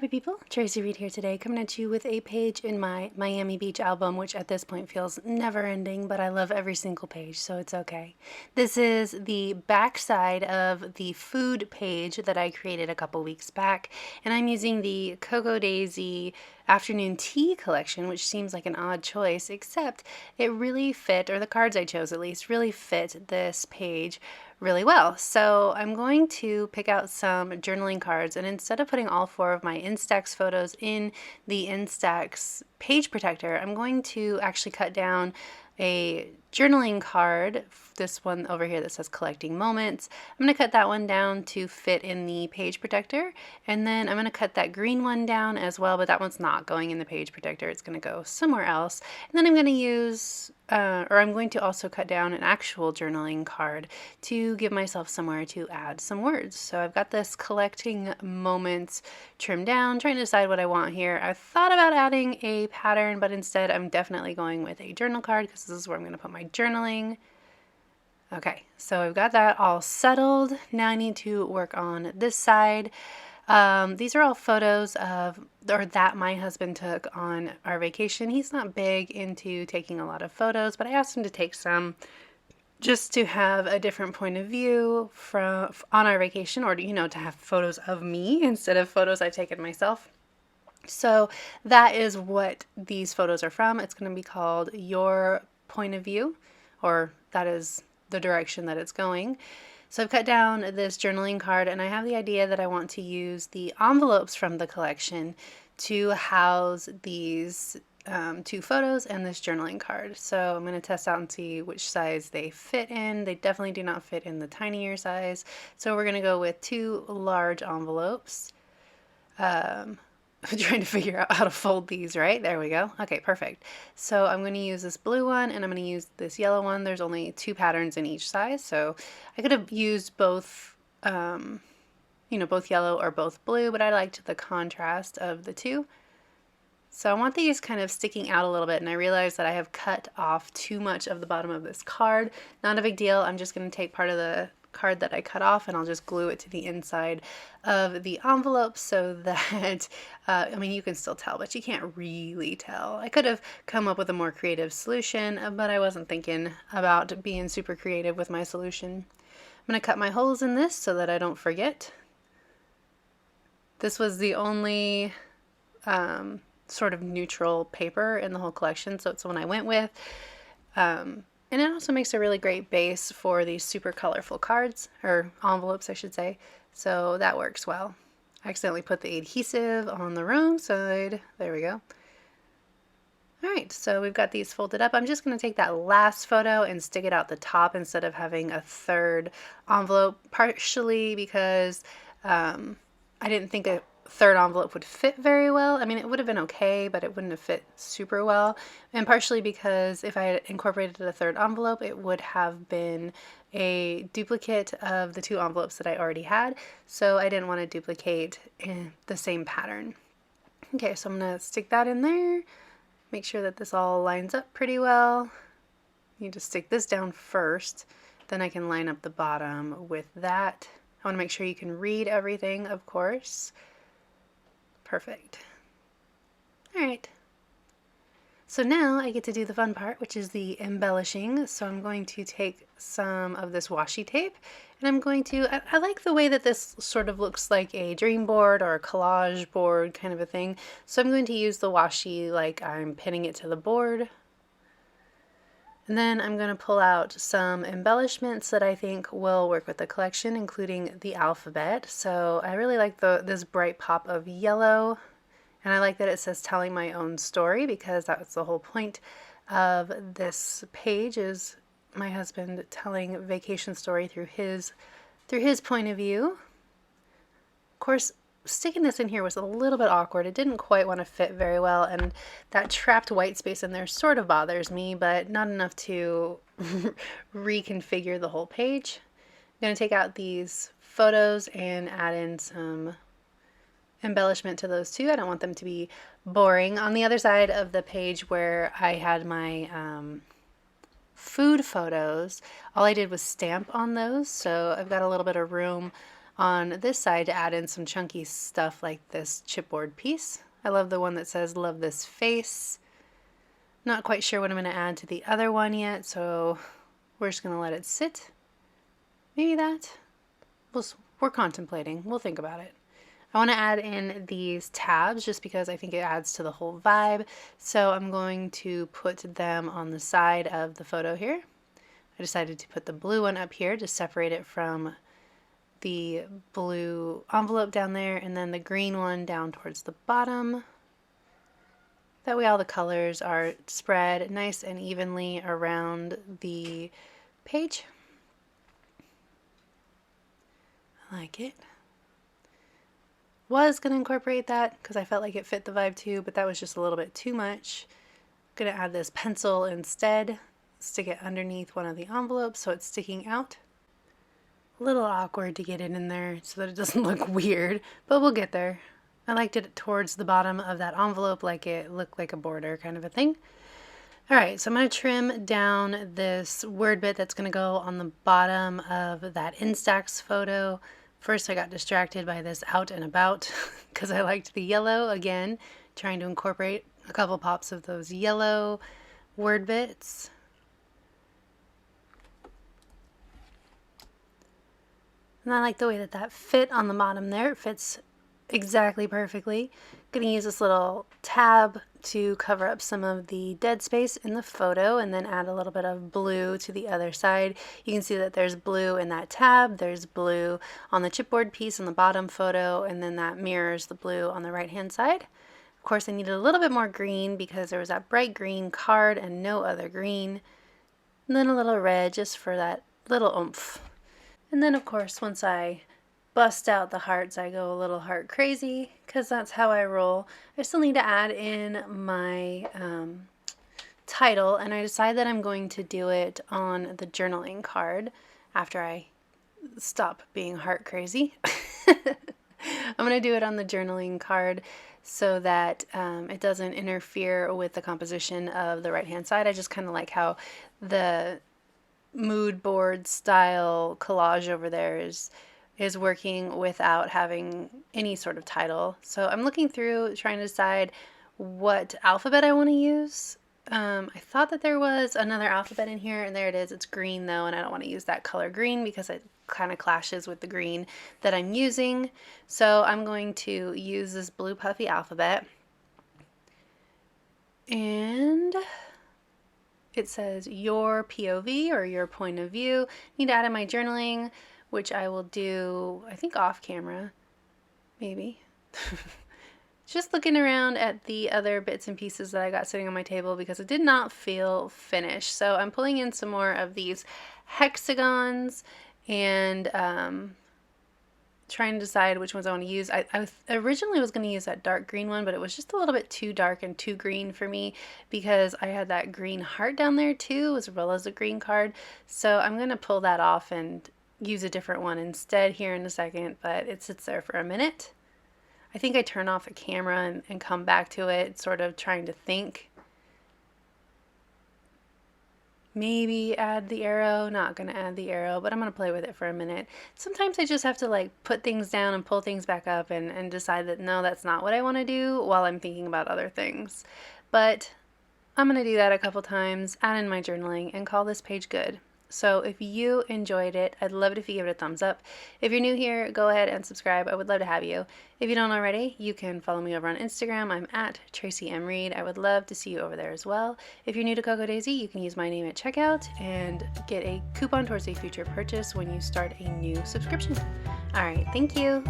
happy people, Tracy Reed here today, coming at you with a page in my Miami Beach album, which at this point feels never ending, but I love every single page, so it's okay. This is the back side of the food page that I created a couple weeks back, and I'm using the Cocoa Daisy afternoon tea collection, which seems like an odd choice, except it really fit, or the cards I chose at least, really fit this page really well. So I'm going to pick out some journaling cards, and instead of putting all 4 of my Instax photos in the Instax page protector, I'm going to actually cut down a journaling card, this one over here that says collecting moments. I'm going to cut that one down to fit in the page protector, and then I'm going to cut that green one down as well, but that one's not going in the page protector. It's going to go somewhere else. And then I'm going to use I'm going to also cut down an actual journaling card to give myself somewhere to add some words. So I've got this collecting moments trimmed down, trying to decide what I want here. I thought about adding a pattern, but instead I'm definitely going with a journal card because this is where I'm going to put my journaling. Okay, so I've got that all settled. Now I need to work on this side. These are all photos of, or that my husband took on our vacation. He's not big into taking a lot of photos, but I asked him to take some just to have a different point of view from on our vacation, or to have photos of me instead of photos I've taken myself. So that is what these photos are from. It's going to be called Your Point of View, or that is the direction that it's going. So I've cut down this journaling card, and I have the idea that I want to use the envelopes from the collection to house these 2 photos and this journaling card. So I'm going to test out and see which size they fit in. They definitely do not fit in the tinier size. So we're going to go with 2 large envelopes. I'm trying to figure out how to fold these, right? There we go. Okay, perfect. So I'm going to use this blue one, and I'm going to use this yellow one. There's only 2 patterns in each size, so I could have used both, both yellow or both blue, but I liked the contrast of the 2. So I want these kind of sticking out a little bit, and I realize that I have cut off too much of the bottom of this card. Not a big deal. I'm just going to take part of the card that I cut off, and I'll just glue it to the inside of the envelope so that you can still tell, but you can't really tell. I could have come up with a more creative solution, but I wasn't thinking about being super creative with my solution. I'm going to cut my holes in this so that I don't forget. This was the only sort of neutral paper in the whole collection, so it's the one I went with. And it also makes a really great base for these super colorful cards, or envelopes I should say, so that works well. I accidentally put the adhesive on the wrong side. There we go. Alright, so we've got these folded up. I'm just going to take that last photo and stick it out the top instead of having a third envelope, partially because I didn't think a third envelope would fit very well. I mean, it would have been okay, but it wouldn't have fit super well. And partially because if I had incorporated a third envelope, it would have been a duplicate of the 2 envelopes that I already had. So I didn't want to duplicate the same pattern. Okay, so I'm going to stick that in there. Make sure that this all lines up pretty well. You need to stick this down first, then I can line up the bottom with that. I want to make sure you can read everything, of course. Perfect. Alright. So now I get to do the fun part, which is the embellishing. So I'm going to take some of this washi tape, and I'm going to, I like the way that this sort of looks like a dream board or a collage board kind of a thing. So I'm going to use the washi like I'm pinning it to the board. And then I'm going to pull out some embellishments that I think will work with the collection, including the alphabet. So I really like this bright pop of yellow, and I like that it says telling my own story, because that's the whole point of this page, is my husband telling vacation story through his point of view. Of course, sticking this in here was a little bit awkward. It didn't quite want to fit very well, and that trapped white space in there sort of bothers me, but not enough to reconfigure the whole page. I'm going to take out these photos and add in some embellishment to those too. I don't want them to be boring. On the other side of the page where I had my food photos, all I did was stamp on those, so I've got a little bit of room on this side to add in some chunky stuff like this chipboard piece. I love the one that says love this face. Not quite sure what I'm going to add to the other one yet, so we're just going to let it sit. Maybe that. We're contemplating. We'll think about it. I want to add in these tabs just because I think it adds to the whole vibe. So I'm going to put them on the side of the photo here. I decided to put the blue one up here to separate it from the blue envelope down there, and then the green one down towards the bottom. That way all the colors are spread nice and evenly around the page. I like it. Was going to incorporate that because I felt like it fit the vibe too, but that was just a little bit too much. I'm going to add this pencil instead, stick it underneath one of the envelopes so it's sticking out. A little awkward to get it in there so that it doesn't look weird, but we'll get there. I liked it towards the bottom of that envelope, like it looked like a border kind of a thing. All right, so I'm going to trim down this word bit that's going to go on the bottom of that Instax photo. First, I got distracted by this out and about because I liked the yellow again, trying to incorporate a couple pops of those yellow word bits. And I like the way that that fit on the bottom there. It fits exactly perfectly. I'm going to use this little tab to cover up some of the dead space in the photo and then add a little bit of blue to the other side. You can see that there's blue in that tab, there's blue on the chipboard piece on the bottom photo, and then that mirrors the blue on the right hand side. Of course, I needed a little bit more green because there was that bright green card and no other green. And then a little red just for that little oomph. And then of course, once I bust out the hearts, I go a little heart crazy because that's how I roll. I still need to add in my title, and I decide that I'm going to do it on the journaling card after I stop being heart crazy. I'm going to do it on the journaling card so that it doesn't interfere with the composition of the right hand side. I just kind of like how the mood board style collage over there is working without having any sort of title. So I'm looking through trying to decide what alphabet I want to use. I thought that there was another alphabet in here, and there it is. It's green though, and I don't want to use that color green because it kind of clashes with the green that I'm using. So I'm going to use this blue puffy alphabet. And it says your POV or your point of view. I need to add in my journaling, which I will do, I think off camera, maybe. Just looking around at the other bits and pieces that I got sitting on my table because it did not feel finished. So I'm pulling in some more of these hexagons and trying to decide which ones I want to use. I originally was going to use that dark green one, but it was just a little bit too dark and too green for me because I had that green heart down there too, as well as a green card. So I'm going to pull that off and use a different one instead here in a second, but it sits there for a minute. I think I turn off the camera and come back to it, sort of trying to think. Maybe add the arrow, not gonna add the arrow, but I'm gonna play with it for a minute. Sometimes I just have to like put things down and pull things back up and decide that no, that's not what I wanna do while I'm thinking about other things. But I'm gonna do that a couple times, add in my journaling, and call this page good. So if you enjoyed it, I'd love it if you give it a thumbs up. If you're new here, go ahead and subscribe. I would love to have you. If you don't already, you can follow me over on Instagram. I'm at Tracy M. Reed. I would love to see you over there as well. If you're new to Cocoa Daisy, you can use my name at checkout and get a coupon towards a future purchase when you start a new subscription. All right, thank you.